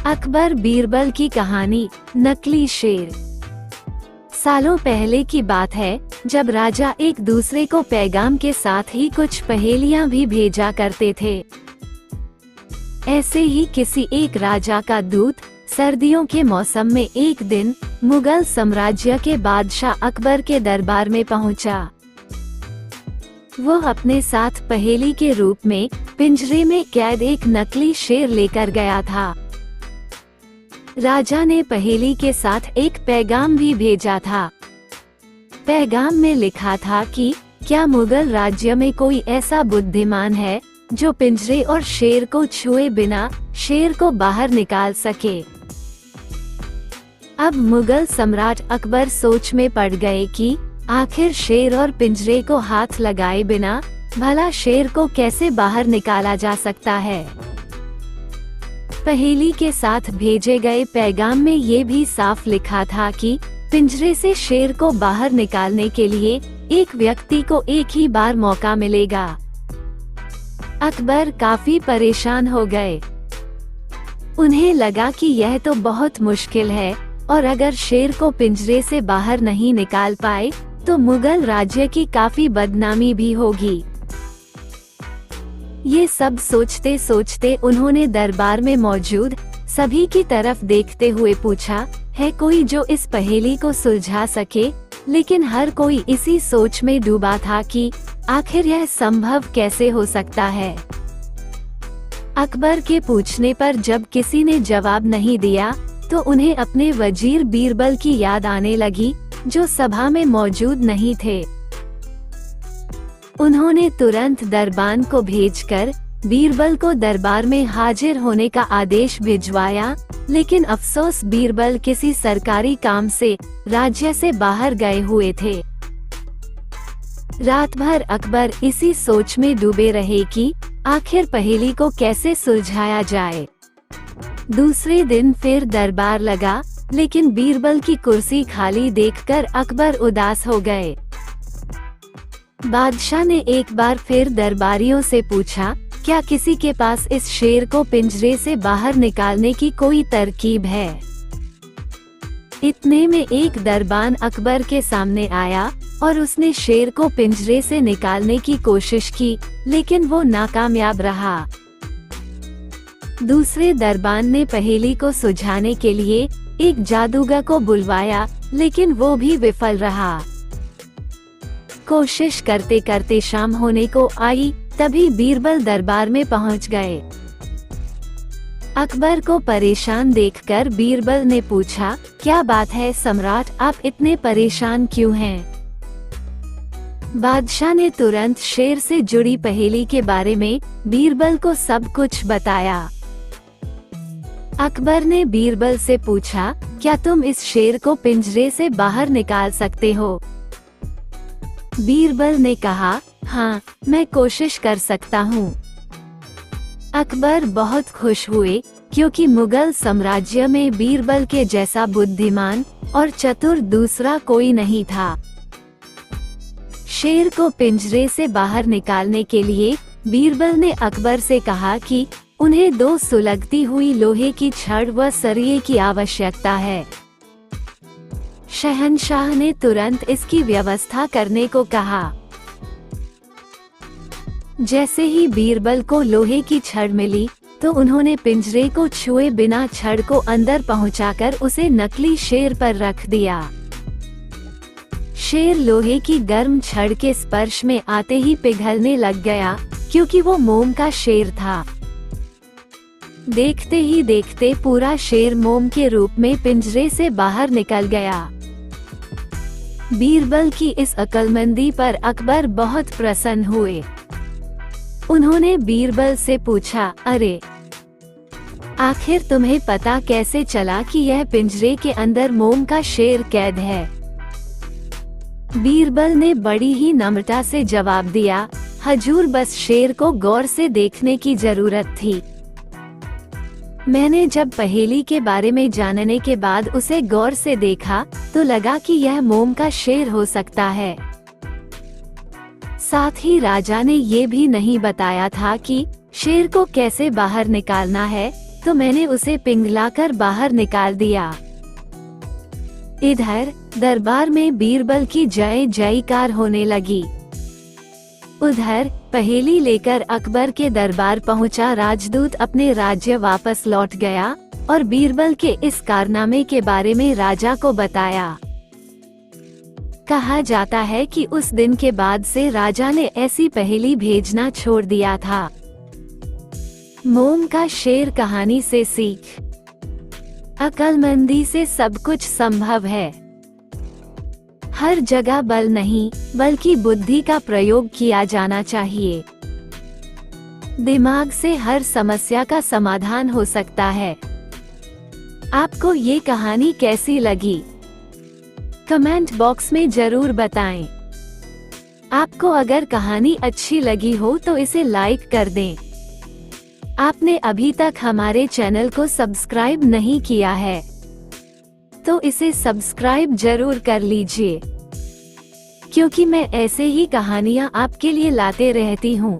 अकबर बीरबल की कहानी, नकली शेर। सालों पहले की बात है, जब राजा एक दूसरे को पैगाम के साथ ही कुछ पहेलियां भी भेजा करते थे। ऐसे ही किसी एक राजा का दूत सर्दियों के मौसम में एक दिन मुगल साम्राज्य के बादशाह अकबर के दरबार में पहुंचा। वो अपने साथ पहेली के रूप में पिंजरे में कैद एक नकली शेर लेकर गया था। राजा ने पहेली के साथ एक पैगाम भी भेजा था। पैगाम में लिखा था कि क्या मुगल राज्य में कोई ऐसा बुद्धिमान है जो पिंजरे और शेर को छुए बिना शेर को बाहर निकाल सके। अब मुगल सम्राट अकबर सोच में पड़ गए कि आखिर शेर और पिंजरे को हाथ लगाए बिना भला शेर को कैसे बाहर निकाला जा सकता है। पहेली के साथ भेजे गए पैगाम में ये भी साफ लिखा था कि पिंजरे से शेर को बाहर निकालने के लिए एक व्यक्ति को एक ही बार मौका मिलेगा। अकबर काफी परेशान हो गए। उन्हें लगा कि यह तो बहुत मुश्किल है और अगर शेर को पिंजरे से बाहर नहीं निकाल पाए तो मुगल राज्य की काफी बदनामी भी होगी। ये सब सोचते सोचते उन्होंने दरबार में मौजूद सभी की तरफ देखते हुए पूछा, है कोई जो इस पहेली को सुलझा सके। लेकिन हर कोई इसी सोच में डूबा था कि आखिर यह संभव कैसे हो सकता है। अकबर के पूछने पर जब किसी ने जवाब नहीं दिया तो उन्हें अपने वजीर बीरबल की याद आने लगी, जो सभा में मौजूद नहीं थे। उन्होंने तुरंत दरबान को भेजकर बीरबल को दरबार में हाजिर होने का आदेश भिजवाया। लेकिन अफसोस बीरबल किसी सरकारी काम से राज्य से बाहर गए हुए थे। रात भर अकबर इसी सोच में डूबे रहे कि आखिर पहेली को कैसे सुलझाया जाए। दूसरे दिन फिर दरबार लगा, लेकिन बीरबल की कुर्सी खाली देखकर अकबर उदास हो गए। बादशाह ने एक बार फिर दरबारियों से पूछा, क्या किसी के पास इस शेर को पिंजरे से बाहर निकालने की कोई तरकीब है। इतने में एक दरबान अकबर के सामने आया और उसने शेर को पिंजरे से निकालने की कोशिश की, लेकिन वो नाकामयाब रहा। दूसरे दरबान ने पहेली को सुलझाने के लिए एक जादूगर को बुलवाया, लेकिन वो भी विफल रहा। कोशिश करते करते शाम होने को आई, तभी बीरबल दरबार में पहुंच गए। अकबर को परेशान देखकर बीरबल ने पूछा, क्या बात है सम्राट, आप इतने परेशान क्यों हैं? बादशाह ने तुरंत शेर से जुड़ी पहेली के बारे में बीरबल को सब कुछ बताया। अकबर ने बीरबल से पूछा, क्या तुम इस शेर को पिंजरे से बाहर निकाल सकते हो? बीरबल ने कहा, हाँ, मैं कोशिश कर सकता हूँ। अकबर बहुत खुश हुए, क्योंकि मुगल साम्राज्य में बीरबल के जैसा बुद्धिमान और चतुर दूसरा कोई नहीं था। शेर को पिंजरे से बाहर निकालने के लिए बीरबल ने अकबर से कहा कि उन्हें 2 सुलगती हुई लोहे की छड़ व सरिये की आवश्यकता है। शहंशाह ने तुरंत इसकी व्यवस्था करने को कहा। जैसे ही बीरबल को लोहे की छड़ मिली तो उन्होंने पिंजरे को छुए बिना छड़ को अंदर पहुंचाकर उसे नकली शेर पर रख दिया। शेर लोहे की गर्म छड़ के स्पर्श में आते ही पिघलने लग गया, क्योंकि वो मोम का शेर था। देखते ही देखते पूरा शेर मोम के रूप में पिंजरे से बाहर निकल गया। बीरबल की इस अक्लमंदी पर अकबर बहुत प्रसन्न हुए। उन्होंने बीरबल से पूछा, अरे आखिर तुम्हें पता कैसे चला कि यह पिंजरे के अंदर मोम का शेर कैद है? बीरबल ने बड़ी ही नम्रता से जवाब दिया, हजूर, बस शेर को गौर से देखने की जरूरत थी। मैंने जब पहेली के बारे में जानने के बाद उसे गौर से देखा तो लगा कि यह मोम का शेर हो सकता है। साथ ही राजा ने ये भी नहीं बताया था कि शेर को कैसे बाहर निकालना है, तो मैंने उसे पिघलाकर बाहर निकाल दिया। इधर दरबार में बीरबल की जय जयकार होने लगी। उधर पहेली लेकर अकबर के दरबार पहुंचा राजदूत अपने राज्य वापस लौट गया और बीरबल के इस कारनामे के बारे में राजा को बताया। कहा जाता है कि उस दिन के बाद से राजा ने ऐसी पहेली भेजना छोड़ दिया था। मोम का शेर कहानी से सीख। अक्लमंदी से सब कुछ संभव है। हर जगह बल नहीं बल्कि बुद्धि का प्रयोग किया जाना चाहिए। दिमाग से हर समस्या का समाधान हो सकता है। आपको ये कहानी कैसी लगी? कमेंट बॉक्स में जरूर बताएं। आपको अगर कहानी अच्छी लगी हो तो इसे लाइक कर दें। आपने अभी तक हमारे चैनल को सब्सक्राइब नहीं किया है तो इसे सब्सक्राइब जरूर कर लीजिए, क्योंकि मैं ऐसे ही कहानियाँ आपके लिए लाते रहती हूँ।